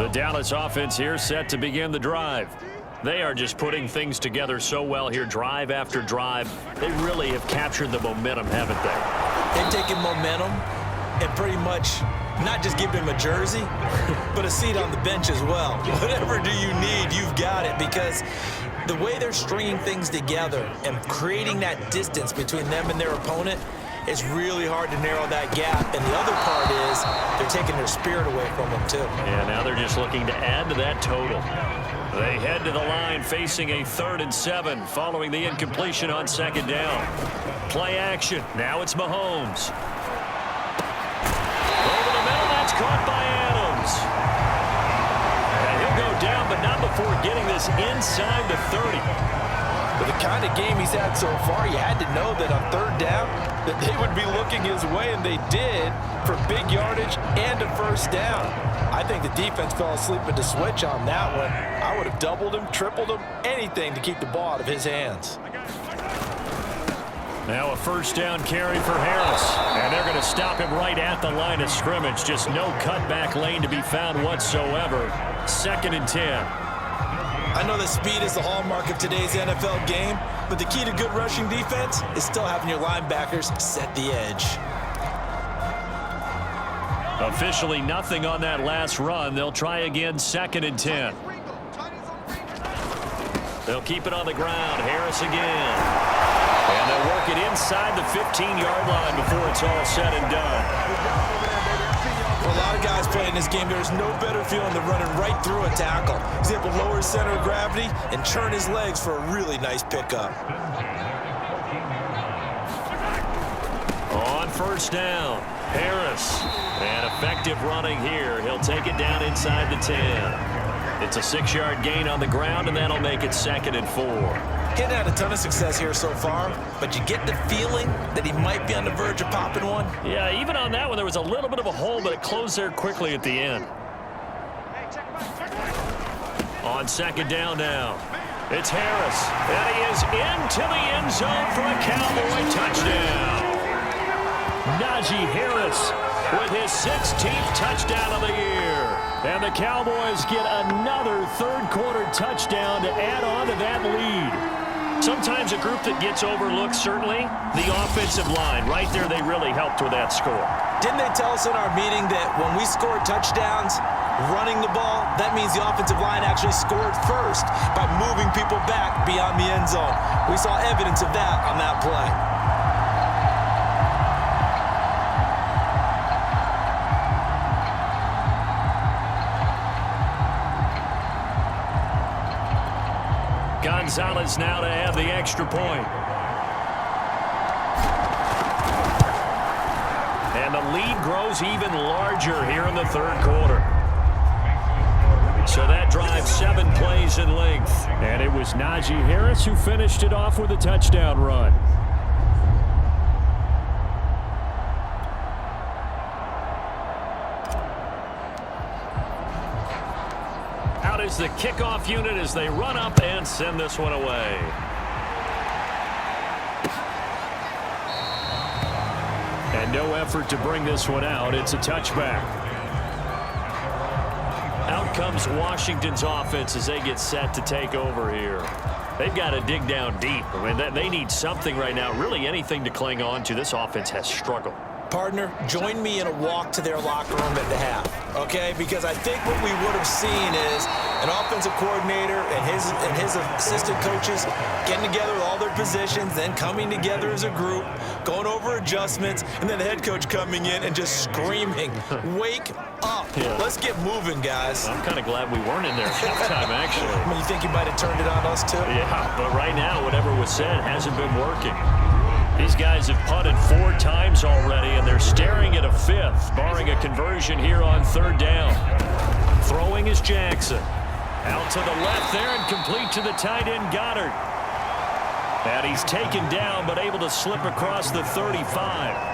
The Dallas offense here set to begin the drive. They are just putting things together so well here, drive after drive. They really have captured the momentum, haven't they? They've taken momentum and pretty much not just given him a jersey, but a seat on the bench as well. Whatever do you need, you've got it, because the way they're stringing things together and creating that distance between them and their opponent, it's really hard to narrow that gap. And the other part is they're taking their spirit away from them, too. Yeah, now they're just looking to add to that total. They head to the line facing a 3rd and 7 following the incompletion on 2nd down. Play action. Now it's Mahomes. Over the middle, that's caught by Adams. And he'll go down, but not before getting this inside the 30. With the kind of game he's had so far, you had to know that on 3rd down that they would be looking his way, and they did, for big yardage and a 1st down. I think the defense fell asleep at the switch on that one. I would have doubled him, tripled him, anything to keep the ball out of his hands. Now a 1st down carry for Harris. And they're going to stop him right at the line of scrimmage. Just no cutback lane to be found whatsoever. 2nd and 10. I know that speed is the hallmark of today's NFL game, but the key to good rushing defense is still having your linebackers set the edge. Officially nothing on that last run. They'll try again, 2nd and 10. They'll keep it on the ground. Harris again. And they'll work it inside the 15-yard line before it's all said and done. For a lot of guys playing this game, there's no better feeling than running right through a tackle. He's able to lower his center of gravity and churn his legs for a really nice pickup. On 1st down, Harris. And effective running here. He'll take it down inside the 10. It's a 6-yard gain on the ground, and that'll make it 2nd and 4. He's had a ton of success here so far, but you get the feeling that he might be on the verge of popping one. Yeah, even on that one, there was a little bit of a hole, but it closed there quickly at the end. On 2nd down now, it's Harris. And he is into the end zone for a Cowboy touchdown. Najee Harris with his 16th touchdown of the year. And the Cowboys get another 3rd quarter touchdown to add on to that lead. Sometimes a group that gets overlooked, certainly, the offensive line. Right there, they really helped with that score. Didn't they tell us in our meeting that when we scored touchdowns running the ball, that means the offensive line actually scored first by moving people back beyond the end zone? We saw evidence of that on that play. Gonzalez now to have the extra point. And the lead grows even larger here in the 3rd quarter. So that drive 7 plays in length. And it was Najee Harris who finished it off with a touchdown run. Is the kickoff unit as they run up and send this one away. And no effort to bring this one out. It's a touchback. Out comes Washington's offense as they get set to take over here. They've got to dig down deep. I mean, they need something right now, really anything to cling on to. This offense has struggled. Partner, join me in a walk to their locker room at the half, okay? Because I think what we would have seen is an offensive coordinator and his assistant coaches getting together with all their positions, then coming together as a group, going over adjustments, and then the head coach coming in and just screaming, wake up. Yeah. Let's get moving, guys. I'm kind of glad we weren't in there at halftime, actually. I mean, you think you might have turned it on us, too? Yeah, but right now, whatever was said hasn't been working. These guys have punted 4 times already, and they're staring at a 5th, barring a conversion here on 3rd down. Throwing is Jackson. Out to the left there and complete to the tight end, Goddard. And he's taken down, but able to slip across the 35.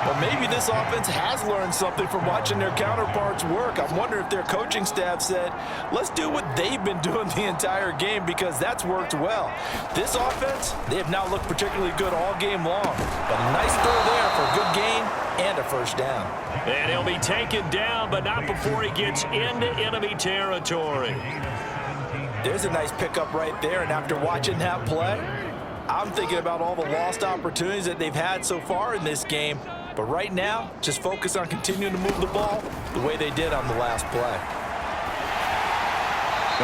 Well, maybe this offense has learned something from watching their counterparts work. I'm wondering if their coaching staff said, let's do what they've been doing the entire game, because that's worked well. This offense, they have not looked particularly good all game long. But a nice throw there for a good gain and a 1st down. And he'll be taken down, but not before he gets into enemy territory. There's a nice pickup right there, and after watching that play, I'm thinking about all the lost opportunities that they've had so far in this game. But right now, just focus on continuing to move the ball the way they did on the last play.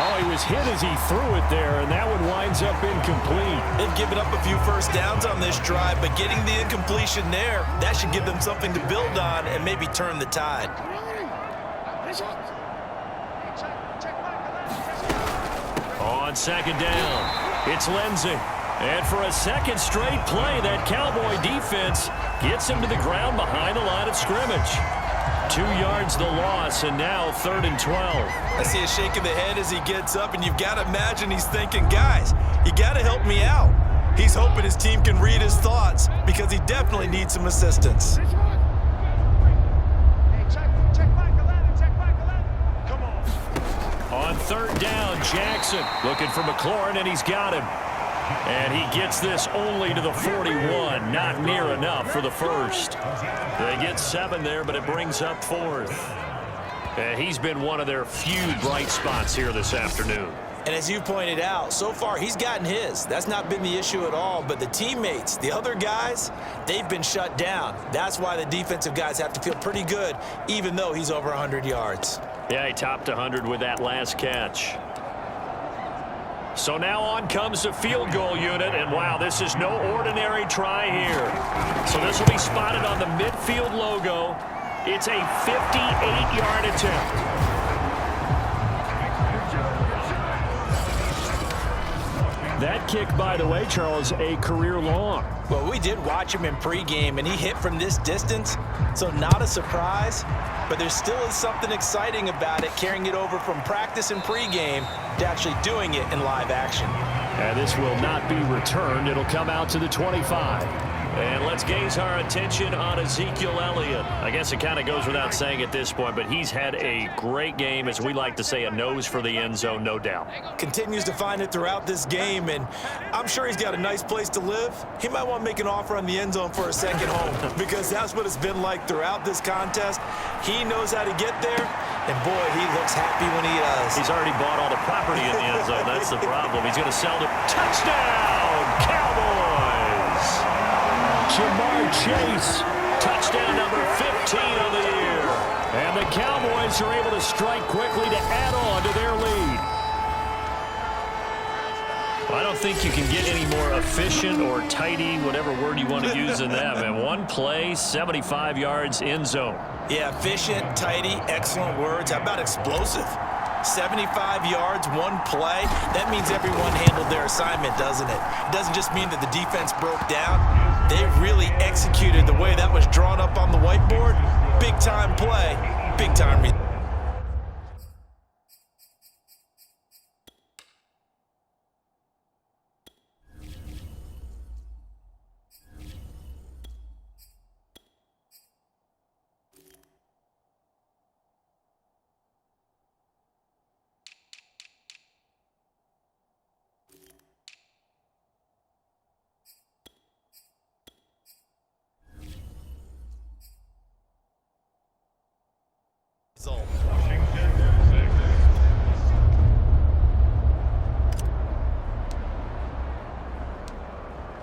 Oh, he was hit as he threw it there, and that one winds up incomplete. They've given up a few first downs on this drive, but getting the incompletion there, that should give them something to build on and maybe turn the tide. On second down, it's Lindsey. And for a second straight play, that Cowboy defense gets him to the ground behind the line of scrimmage. 2 yards the loss, and now 3rd and 12. I see a shake of the head as he gets up, and you've got to imagine he's thinking, guys, you got to help me out. He's hoping his team can read his thoughts because he definitely needs some assistance. On 3rd down, Jackson looking for McLaurin, and he's got him. And he gets this only to the 41, not near enough for the first. They get 7 there, but it brings up 4th. And he's been one of their few bright spots here this afternoon. And as you pointed out, so far he's gotten his. That's not been the issue at all. But the teammates, the other guys, they've been shut down. That's why the defensive guys have to feel pretty good, even though he's over 100 yards. Yeah, he topped 100 with that last catch. So now on comes the field goal unit, and wow, this is no ordinary try here. So this will be spotted on the midfield logo. It's a 58-yard attempt. That kick, by the way, Charles, a career long. Well, we did watch him in pregame, and he hit from this distance, so not a surprise. But there still is something exciting about it, carrying it over from practice and pregame to actually doing it in live action. And this will not be returned. It'll come out to the 25. And let's gaze our attention on Ezekiel Elliott. I guess it kind of goes without saying at this point, but he's had a great game, as we like to say, a nose for the end zone, no doubt. Continues to find it throughout this game, and I'm sure he's got a nice place to live. He might want to make an offer on the end zone for a second home because that's what it's been like throughout this contest. He knows how to get there, and boy, he looks happy when he does. He's already bought all the property in the end zone. That's the problem. He's going to sell the touchdown, Cowboys! Jamar Chase, touchdown number 15 of the year. And the Cowboys are able to strike quickly to add on to their lead. I don't think you can get any more efficient or tidy, whatever word you want to use in that. And one play, 75 yards in zone. Yeah, efficient, tidy, excellent words. How about explosive? 75 yards, one play. That means everyone handled their assignment, doesn't it? It doesn't just mean that the defense broke down. They really executed the way that was drawn up on the whiteboard. Big time play, big time result.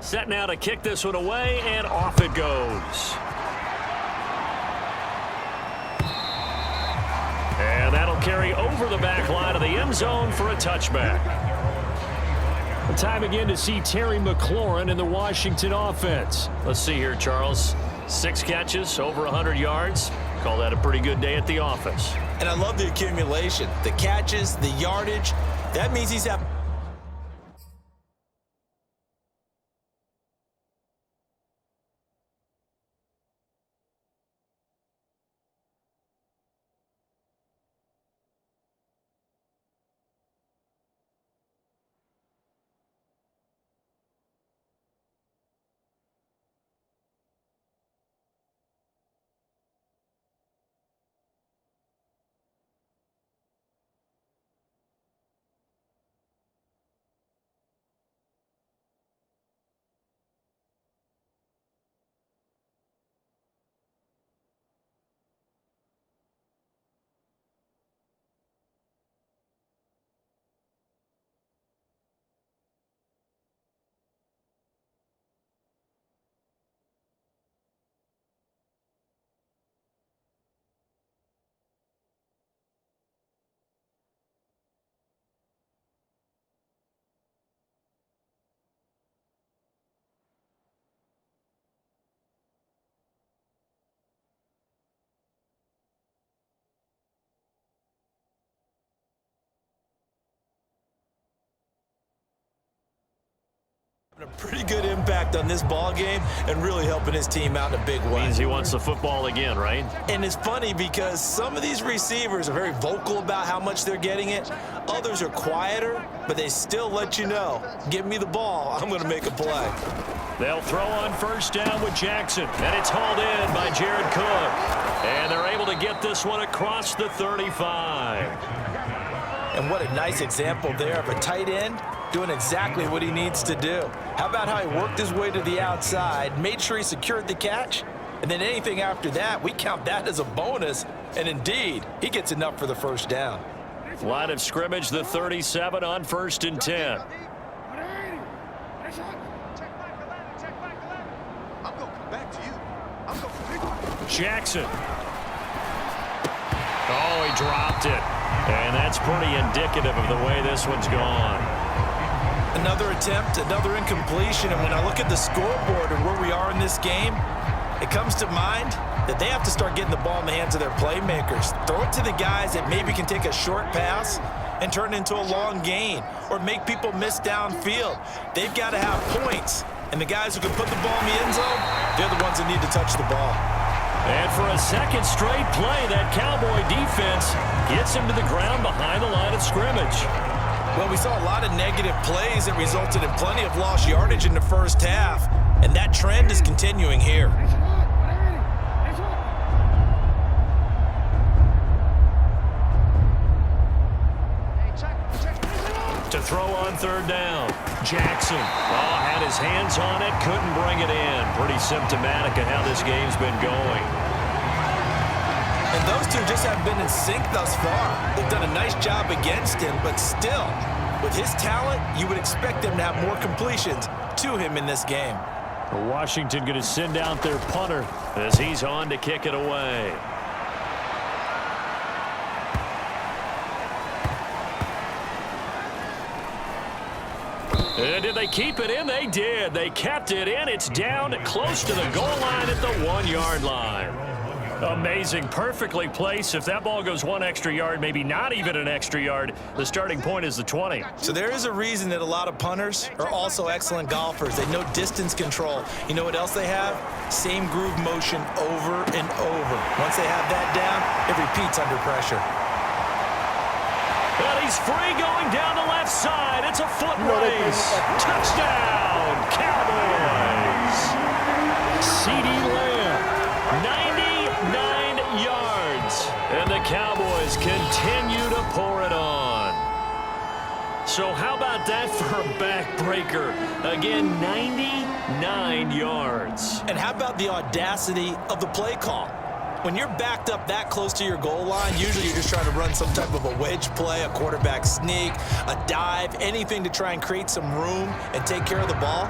Set now to kick this one away, and off it goes. And that'll carry over the back line of the end zone for a touchback. The time again to see Terry McLaurin in the Washington offense. Let's see here, Charles. 6 catches, over 100 yards. Call that a pretty good day at the office. And I love the accumulation, the catches, the yardage. That means he's had A pretty good impact on this ball game and really helping his team out in a big way. Means he wants the football again, right? And it's funny because some of these receivers are very vocal about how much they're getting it. Others are quieter, but they still let you know, give me the ball, I'm going to make a play. They'll throw on first down with Jackson, and it's hauled in by Jared Cook. And they're able to get this one across the 35. And what a nice example there of a tight end doing exactly what he needs to do. How about how he worked his way to the outside, made sure he secured the catch, and then anything after that, we count that as a bonus, and indeed, he gets enough for the first down. Line of scrimmage, the 37 on 1st and 10. Jackson. Oh, he dropped it. And that's pretty indicative of the way this one's gone. Another attempt, another incompletion, and when I look at the scoreboard and where we are in this game, it comes to mind that they have to start getting the ball in the hands of their playmakers. Throw it to the guys that maybe can take a short pass and turn it into a long gain or make people miss downfield. They've got to have points, and the guys who can put the ball in the end zone, they're the ones that need to touch the ball. And for a second straight play, that Cowboy defense gets him to the ground behind the line of scrimmage. Well, we saw a lot of negative plays that resulted in plenty of lost yardage in the first half, and that trend is continuing here. To throw on third down, Jackson. Oh, had his hands on it, couldn't bring it in. Pretty symptomatic of how this game's been going. And those two just haven't been in sync thus far. They've done a nice job against him, but still, with his talent, you would expect them to have more completions to him in this game. Washington going to send out their punter as he's on to kick it away. And did they keep it in? They did. They kept it in. It's down close to the goal line at the 1-yard line. Amazing. Perfectly placed. If that ball goes one extra yard, maybe not even an extra yard, the starting point is the 20. So there is a reason that a lot of punters are also excellent golfers. They know distance control. You know what else they have? Same groove motion over and over. Once they have that down, it repeats under pressure. And he's free going down the left side. It's a foot race. Touchdown, Cowboys. CeeDee Lamb, 99 yards. And the Cowboys continue to pour it on. So how about that for a backbreaker? Again, 99 yards. And how about the audacity of the play call? When you're backed up that close to your goal line, usually you're just trying to run some type of a wedge play, a quarterback sneak, a dive, anything to try and create some room and take care of the ball.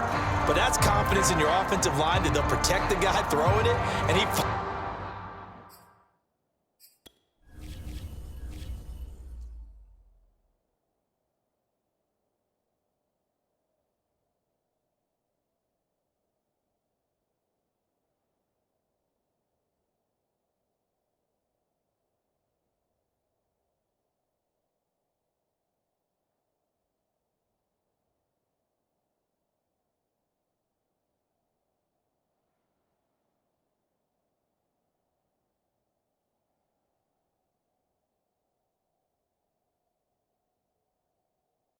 But that's confidence in your offensive line that they'll protect the guy throwing it, and he